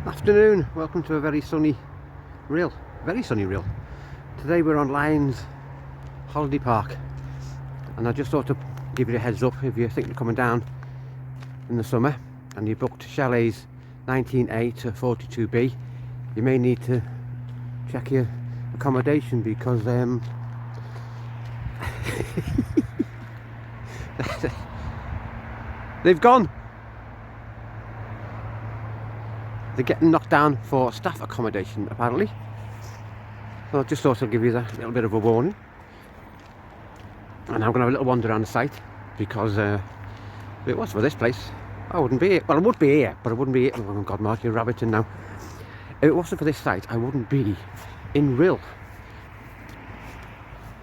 Afternoon, welcome to a very sunny reel. Today we're on Lyons Holiday Park, and I just thought to give you a heads up if you're thinking of coming down in the summer and you booked chalets 19A to 42B, you may need to check your accommodation because they've gone. They're getting knocked down for staff accommodation, apparently. So I just thought I'd give you that little bit of a warning. And I'm going to have a little wander around the site because if it was for this place, I wouldn't be here. Well, I would be here, but I wouldn't be here. Oh God, Mark, you're rabbiting now. If it wasn't for this site, I wouldn't be in Rill.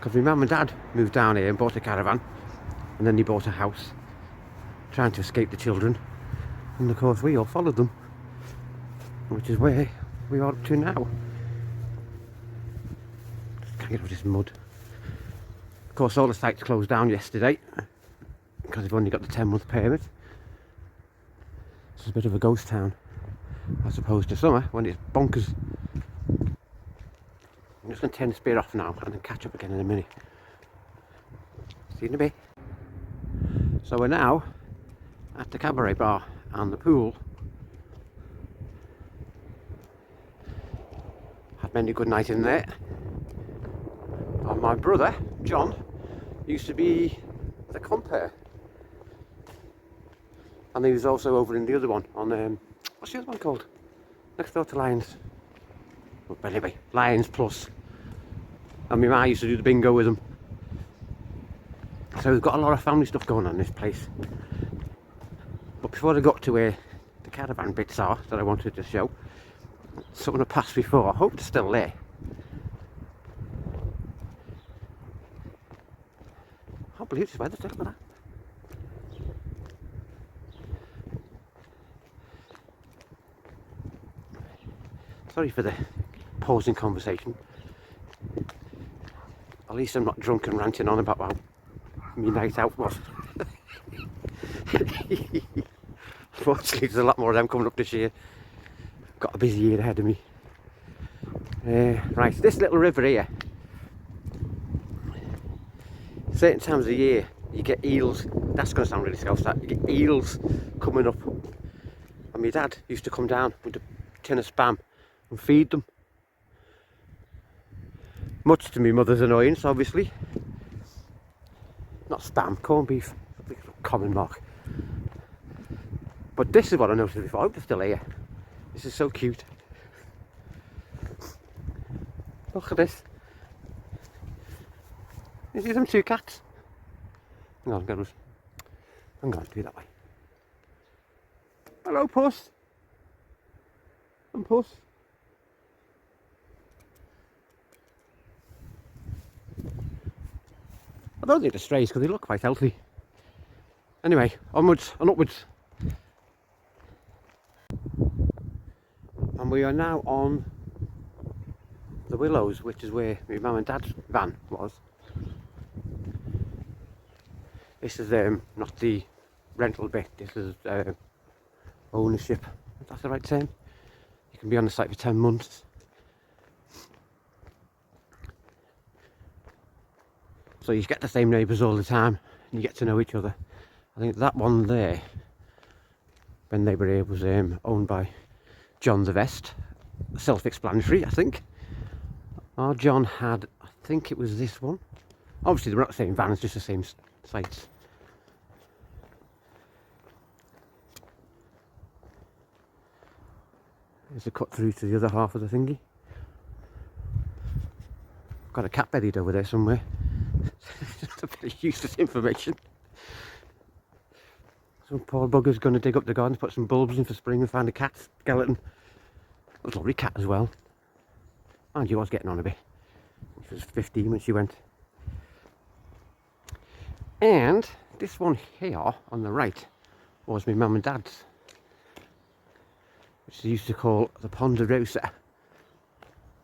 Because my mum and dad moved down here and bought a caravan, and then they bought a house, trying to escape the children. And of course, we all followed them, which is where we are up to now. Just can't get over this mud. Of course, all the sites closed down yesterday because they've only got the 10-month permit. It's a bit of a ghost town as opposed to summer when it's bonkers. I'm just going to turn the spear off now and then catch up again in a minute. See you in a bit. So we're now at the cabaret bar and the pool. Had many good nights in there. And my brother, John, used to be the compere. And he was also over in the other one on, what's the other one called? Next door to Lyons. But anyway, Lyons Plus. And my ma used to do the bingo with them. So we've got a lot of family stuff going on in this place. But before I got to where the caravan bits are that I wanted to show, someone had passed before. I hope they're still there. I can't believe this weather, look at that. Sorry for the pausing conversation. At least I'm not drunk and ranting on about how my night out was. Unfortunately, there's a lot more of them coming up this year. Got a busy year ahead of me. Right, this little river here. Certain times of the year, you get eels. That's going to sound really scouse, that. You get eels coming up. And my dad used to come down with a tin of spam and feed them. Much to my mother's annoyance, obviously. Not spam, corned beef. Common, Mark. But this is what I noticed before. I hope they're still here. This is so cute. Look at this. You see them two cats? Hang on, do it that way. Hello, puss. And puss. I don't think they're strays because they look quite healthy. Anyway, onwards and upwards. And we are now on the Willows, which is where my mum and dad's van was. This is not the rental bit, this is ownership, if that's the right term. You can be on the site for 10 months. So you get the same neighbours all the time and you get to know each other. I think that one there, when they were here, was owned by John the Vest. Self-explanatory, I think. Our John had, I think it was this one. Obviously they're not the same van, it's just the same sites. There's a cut through to the other half of the thingy. Got a cat buried over there somewhere. It's a very useless information. Some poor bugger's going to dig up the garden, put some bulbs in for spring and find a cat skeleton. A lovely cat as well. And she was getting on a bit. She was 15 when she went. And this one here on the right was my mum and dad's, which they used to call the Ponderosa.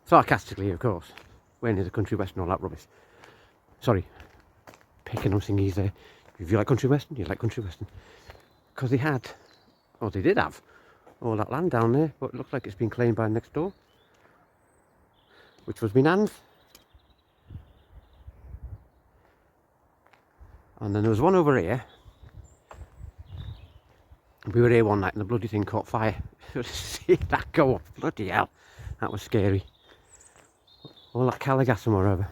Sarcastically, of course. We're near the country western, all that rubbish. Sorry, picking on thingies there. If you like country western, you like country western. Because they had, or they did have, all that land down there, but it looks like it's been claimed by next door, which was my nan's. And then there was one over here. We were here one night and the bloody thing caught fire. See that go up, bloody hell, that was scary. All that caligas and whatever.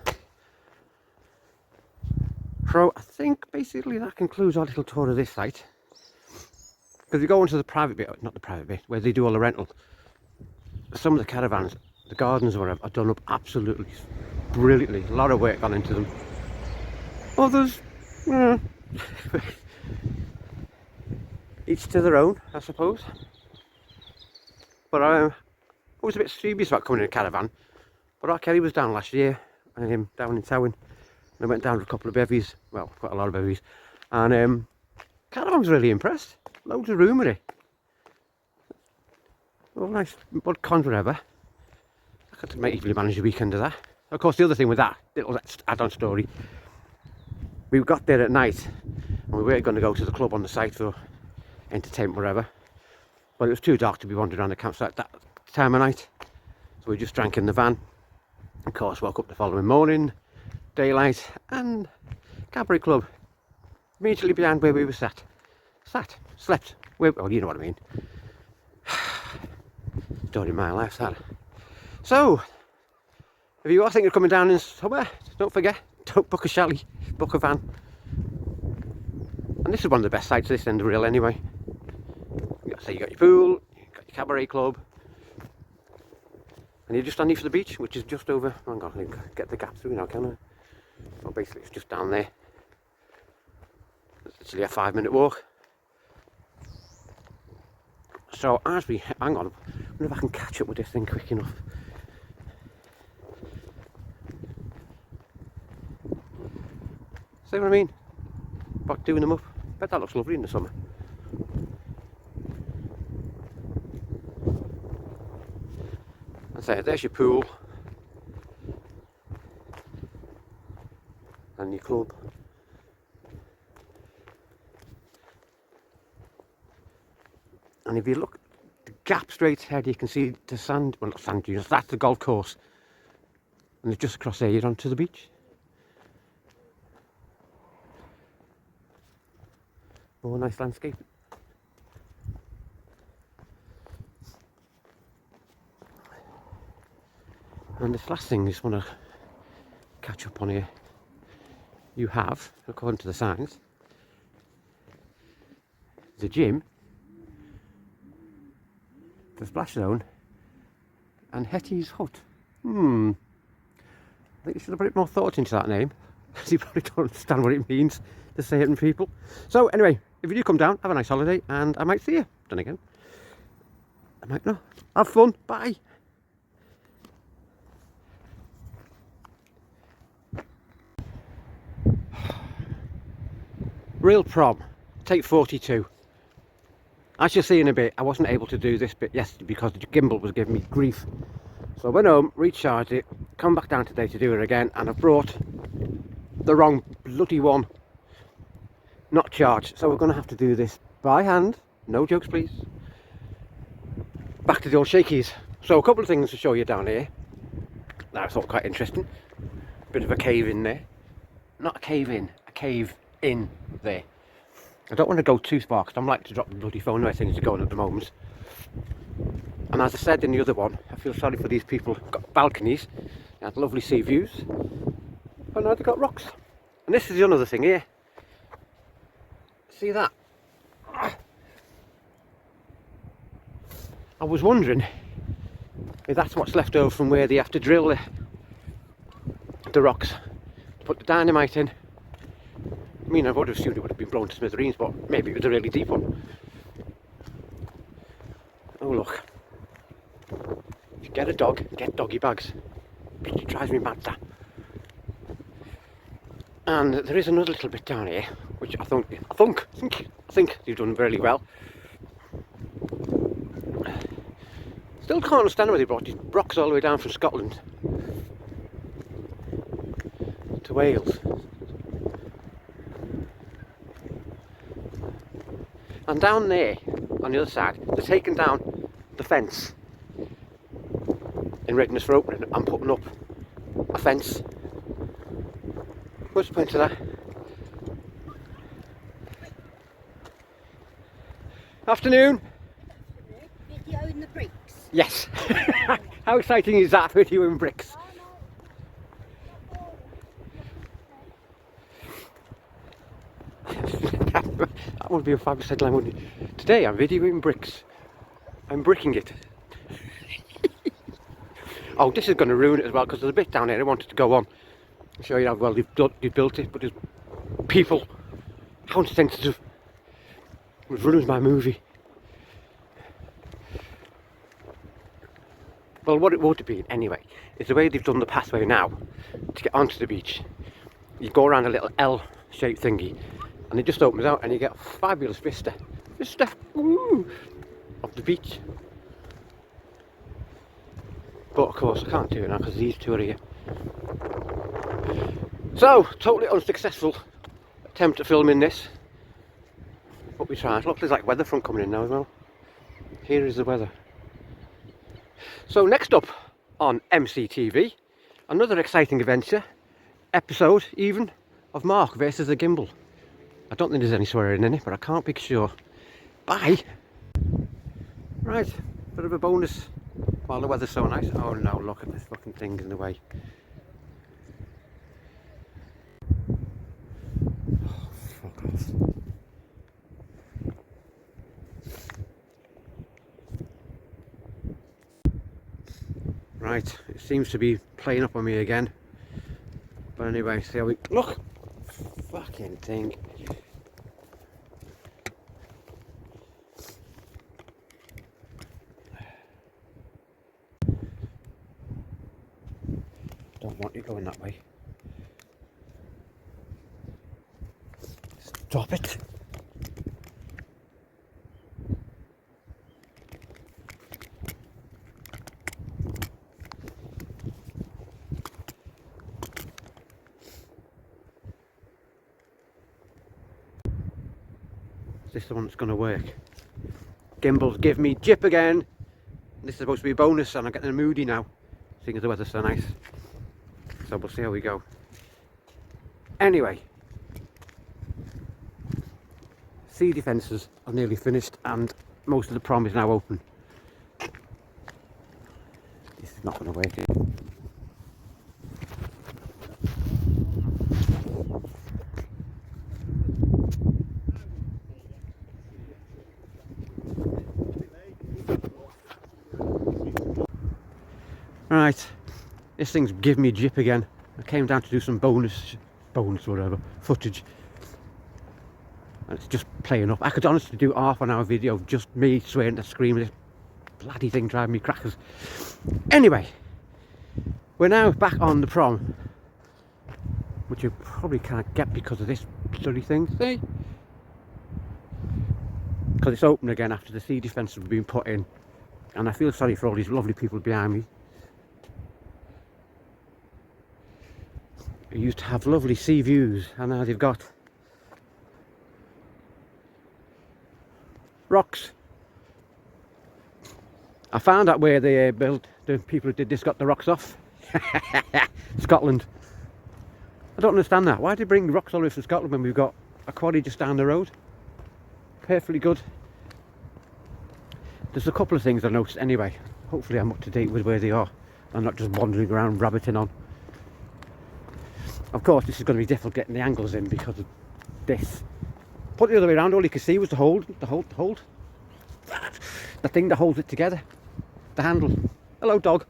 So I think basically that concludes our little tour of this site. Because we go into the private bit, not the private bit, where they do all the rental. Some of the caravans, the gardens or whatever, are done up absolutely brilliantly. A lot of work gone into them. Others, each to their own, I suppose. But I was a bit dubious about coming in a caravan. But our Kelly was down last year, down in Towan. And I went down to a couple of bevies, well, quite a lot of bevies. And caravan was really impressed. Loads of room in it. Oh, nice mud cons, whatever. I could easily manage a weekend of that. Of course, the other thing with that little add-on story, we got there at night and we were going to go to the club on the site for entertainment, whatever. But it was too dark to be wandering around the campsite that time of night. So we just drank in the van. Of course, woke up the following morning, daylight, and cabaret club immediately behind where we were sat. Slept. Well, you know what I mean. Story of my life, that. So, if you are thinking of coming down in summer, don't forget, don't book a chalet, book a van. And this is one of the best sites this end of Rhyl anyway. So you got your pool, you got your cabaret club, and you're just standing for the beach, which is just over. Hang on, I can get the gap through now, can I? So basically, it's just down there. It's literally a 5-minute walk. So as we hang on, I wonder if I can catch up with this thing quick enough. See what I mean? About doing them up. Bet that looks lovely in the summer. And so there's your pool and your club. And if you look the gap straight ahead, you can see the sand, well not sand dunes, that's the golf course. And it's just across there, you're onto the beach. Oh, nice landscape. And this last thing I just want to catch up on here. You have, according to the signs, the gym, the splash zone, and Hetty's hut. I think you should have put a bit more thought into that name, because you probably don't understand what it means to certain people. So anyway, if you do come down, have a nice holiday, and I might see you. Then again, I might not. Have fun. Bye. Real prom, take 42. As you'll see in a bit, I wasn't able to do this bit yesterday because the gimbal was giving me grief. So I went home, recharged it, come back down today to do it again, and I've brought the wrong bloody one. Not charged, so we're going to have to do this by hand. No jokes, please. Back to the old shakies. So a couple of things to show you down here that I thought quite interesting. Bit of a cave in there. Not a cave in, a cave in there. I don't want to go too far because I'm likely to drop the bloody phone where things are going at the moment. And as I said in the other one, I feel sorry for these people who've got balconies, they had lovely sea views, but now they've got rocks. And this is another thing here. See that? I was wondering if that's what's left over from where they have to drill the rocks to put the dynamite in. I mean, I would have assumed it would have been blown to smithereens, but maybe it was a really deep one. Oh look. If you get a dog, get doggy bags. It drives me mad, that. And there is another little bit down here, which I think you've done very well. Still can't understand why they brought these rocks all the way down from Scotland to Wales. And down there, on the other side. They're taking down the fence in readiness for opening and putting up a fence. What's the point of that? Afternoon. Videoing the bricks. Yes. How exciting is that, videoing bricks? That would be a fabulous headline, wouldn't it? Today I'm videoing bricks. I'm bricking it. Oh, this is going to ruin it as well, because there's a bit down here I wanted to go on and show you how well they've built it, but there's people, how insensitive. It ruins my movie. Well, what it would have been anyway is the way they've done the pathway now to get onto the beach. You go around a little L-shaped thingy and it just opens out and you get a fabulous vista woo, of the beach. But of course I can't do it now because these two are here. So, totally unsuccessful attempt at filming this. But we tried. Look, there's like weather front coming in now as well. Here is the weather. So next up on MCTV, another exciting adventure, episode even, of Mark versus a gimbal. I don't think there's any swearing in it, but I can't be sure. Bye! Right, bit of a bonus while the weather's so nice. Oh no, look at this fucking thing in the way. Oh, fuck off. Right, it seems to be playing up on me again. But anyway, see how we look. Fucking thing. Don't want it going that way. Stop it. This is the one that's going to work. Gimbals give me jip again. This is supposed to be a bonus and I'm getting moody now, seeing as the weather's so nice. So we'll see how we go. Anyway, sea defences are nearly finished and most of the prom is now open. This is not going to work. Right, this thing's giving me jip again. I came down to do some bonus whatever, footage. And it's just playing up. I could honestly do half an hour video of just me swearing and screaming. This bloody thing driving me crackers. Anyway, we're now back on the prom, which you probably can't get because of this bloody thing, see? Because it's open again after the sea defences have been put in. And I feel sorry for all these lovely people behind me. They used to have lovely sea views and now they've got rocks. I found out where they built, the people who did this got the rocks off. Scotland. I don't understand that. Why do they bring rocks all the way from Scotland when we've got a quarry just down the road? Perfectly good. There's a couple of things I noticed anyway. Hopefully I'm up to date with where they are. I'm not just wandering around rabbiting on. Of course this is going to be difficult getting the angles in because of this. Put the other way around, all you could see was the hold. The thing that holds it together. The handle. Hello dog.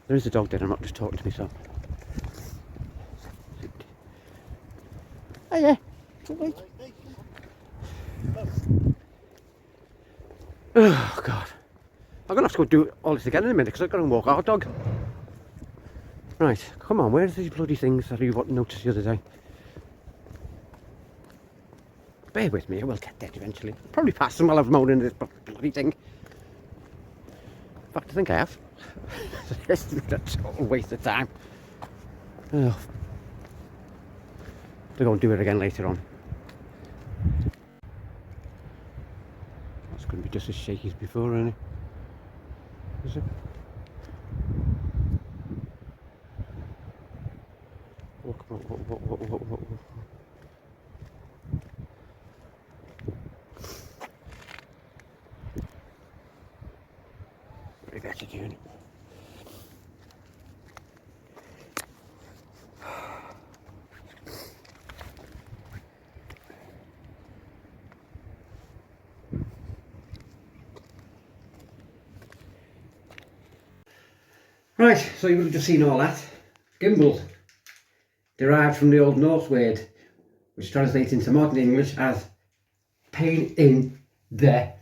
There is a dog there, I'm not just talking to myself. Oh yeah. Oh god. I'm going to have to go do all this again in a minute because I've got to walk our dog. Right, come on, where's these bloody things that you noticed the other day? Bear with me, I will get there eventually. Probably pass them while I've mown in this bloody thing. In fact, I think I have. This is a total waste of time. Oh. I'll go and do it again later on. It's going to be just as shaky as before, isn't it? Is it? Look. Very better doing it. Right, so you would have just seen all that. Gimbal, derived from the Old Norse word, which translates into modern English as pain in the